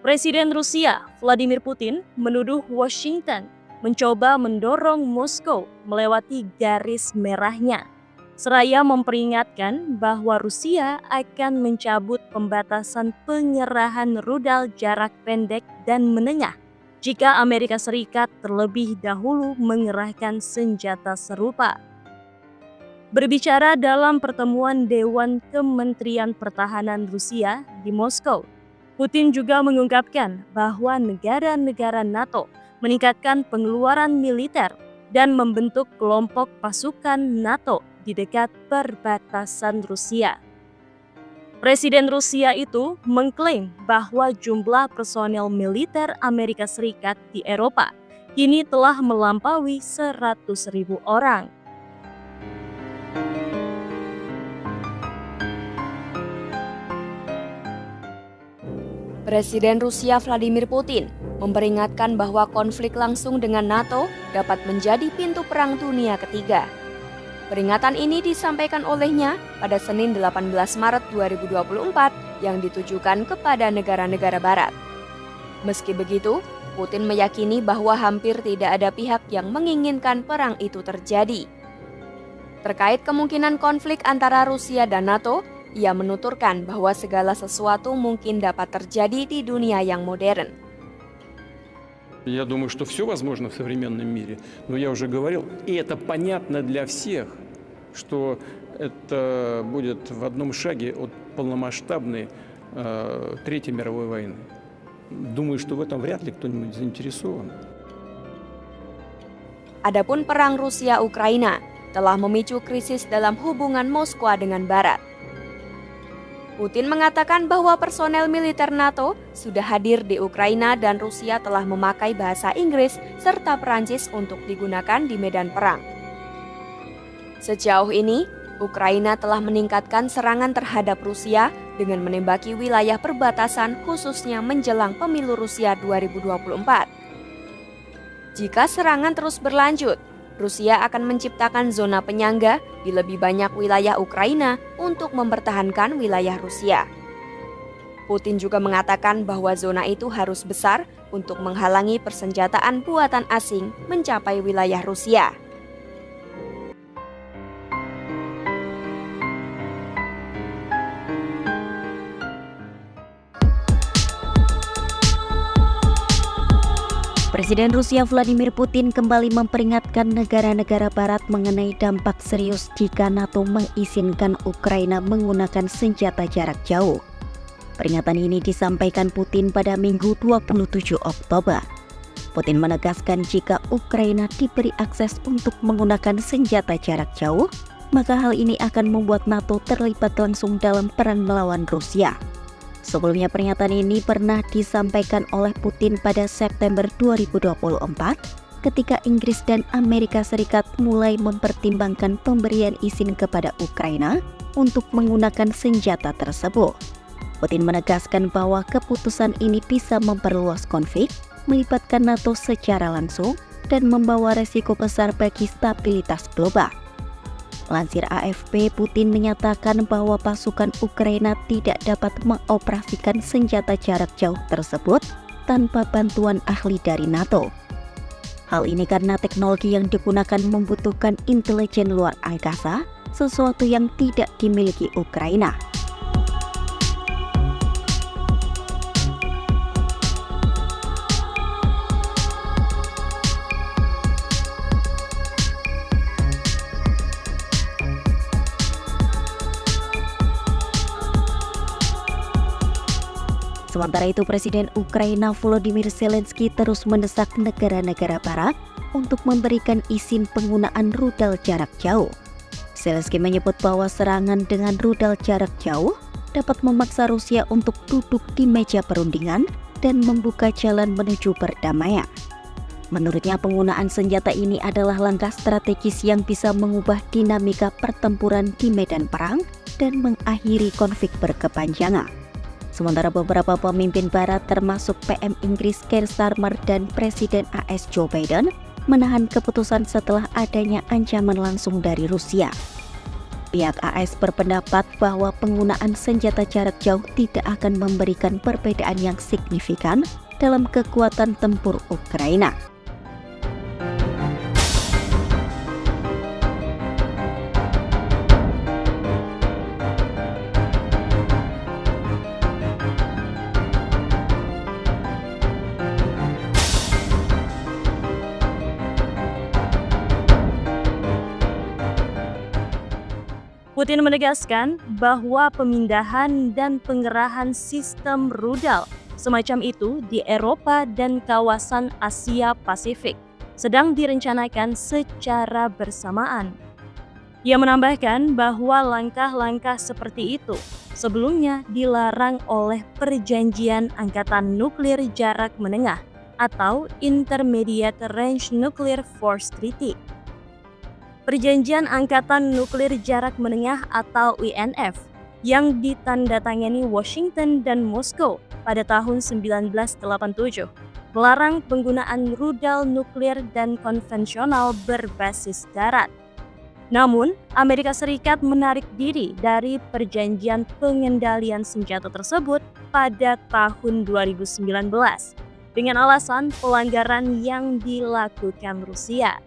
Presiden Rusia Vladimir Putin menuduh Washington mencoba mendorong Moskow melewati garis merahnya, seraya memperingatkan bahwa Rusia akan mencabut pembatasan pengerahan rudal jarak pendek dan menengah jika Amerika Serikat terlebih dahulu mengerahkan senjata serupa. Berbicara dalam pertemuan Dewan Kementerian Pertahanan Rusia di Moskow, Putin juga mengungkapkan bahwa negara-negara NATO meningkatkan pengeluaran militer dan membentuk kelompok pasukan NATO di dekat perbatasan Rusia. Presiden Rusia itu mengklaim bahwa jumlah personel militer Amerika Serikat di Eropa kini telah melampaui 100.000 orang. Presiden Rusia Vladimir Putin memperingatkan bahwa konflik langsung dengan NATO dapat menjadi pintu perang dunia ketiga. Peringatan ini disampaikan olehnya pada Senin 18 Maret 2024 yang ditujukan kepada negara-negara barat. Meski begitu, Putin meyakini bahwa hampir tidak ada pihak yang menginginkan perang itu terjadi. Terkait kemungkinan konflik antara Rusia dan NATO, ia menuturkan bahwa segala sesuatu mungkin dapat terjadi di dunia yang modern. Я думаю, что все возможно в современном мире, но я уже говорил, и это понятно для всех, что это будет в одном шаге от полномасштабной Третьей мировой войны. Думаю, что в этом вряд ли кто-нибудь заинтересован. Adapun perang Rusia-Ukraina telah memicu krisis dalam hubungan Moskwa dengan Barat. Putin mengatakan bahwa personel militer NATO sudah hadir di Ukraina dan Rusia telah memakai bahasa Inggris serta Perancis untuk digunakan di medan perang. Sejauh ini, Ukraina telah meningkatkan serangan terhadap Rusia dengan menembaki wilayah perbatasan khususnya menjelang pemilu Rusia 2024. Jika serangan terus berlanjut, Rusia akan menciptakan zona penyangga di lebih banyak wilayah Ukraina untuk mempertahankan wilayah Rusia. Putin juga mengatakan bahwa zona itu harus besar untuk menghalangi persenjataan buatan asing mencapai wilayah Rusia. Presiden Rusia Vladimir Putin kembali memperingatkan negara-negara barat mengenai dampak serius jika NATO mengizinkan Ukraina menggunakan senjata jarak jauh. Peringatan ini disampaikan Putin pada Minggu 27 Oktober. Putin menegaskan jika Ukraina diberi akses untuk menggunakan senjata jarak jauh, maka hal ini akan membuat NATO terlibat langsung dalam perang melawan Rusia. Sebelumnya pernyataan ini pernah disampaikan oleh Putin pada September 2024 ketika Inggris dan Amerika Serikat mulai mempertimbangkan pemberian izin kepada Ukraina untuk menggunakan senjata tersebut. Putin menegaskan bahwa keputusan ini bisa memperluas konflik, melibatkan NATO secara langsung, dan membawa resiko besar bagi stabilitas global. Melansir AFP, Putin menyatakan bahwa pasukan Ukraina tidak dapat mengoperasikan senjata jarak jauh tersebut tanpa bantuan ahli dari NATO. Hal ini karena teknologi yang digunakan membutuhkan intelijen luar angkasa, sesuatu yang tidak dimiliki Ukraina. Sementara itu, Presiden Ukraina Volodymyr Zelensky terus mendesak negara-negara barat untuk memberikan izin penggunaan rudal jarak jauh. Zelensky menyebut bahwa serangan dengan rudal jarak jauh dapat memaksa Rusia untuk duduk di meja perundingan dan membuka jalan menuju perdamaian. Menurutnya, penggunaan senjata ini adalah langkah strategis yang bisa mengubah dinamika pertempuran di medan perang dan mengakhiri konflik berkepanjangan. Sementara beberapa pemimpin barat termasuk PM Inggris Keir Starmer dan Presiden AS Joe Biden menahan keputusan setelah adanya ancaman langsung dari Rusia. Pihak AS berpendapat bahwa penggunaan senjata jarak jauh tidak akan memberikan perbedaan yang signifikan dalam kekuatan tempur Ukraina. Putin menegaskan bahwa pemindahan dan pengerahan sistem rudal semacam itu di Eropa dan kawasan Asia Pasifik sedang direncanakan secara bersamaan. Ia menambahkan bahwa langkah-langkah seperti itu sebelumnya dilarang oleh Perjanjian Angkatan Nuklir Jarak Menengah atau Intermediate Range Nuclear Force Treaty. Perjanjian Angkatan Nuklir Jarak Menengah atau INF yang ditandatangani Washington dan Moskow pada tahun 1987 melarang penggunaan rudal nuklir dan konvensional berbasis darat. Namun, Amerika Serikat menarik diri dari perjanjian pengendalian senjata tersebut pada tahun 2019 dengan alasan pelanggaran yang dilakukan Rusia.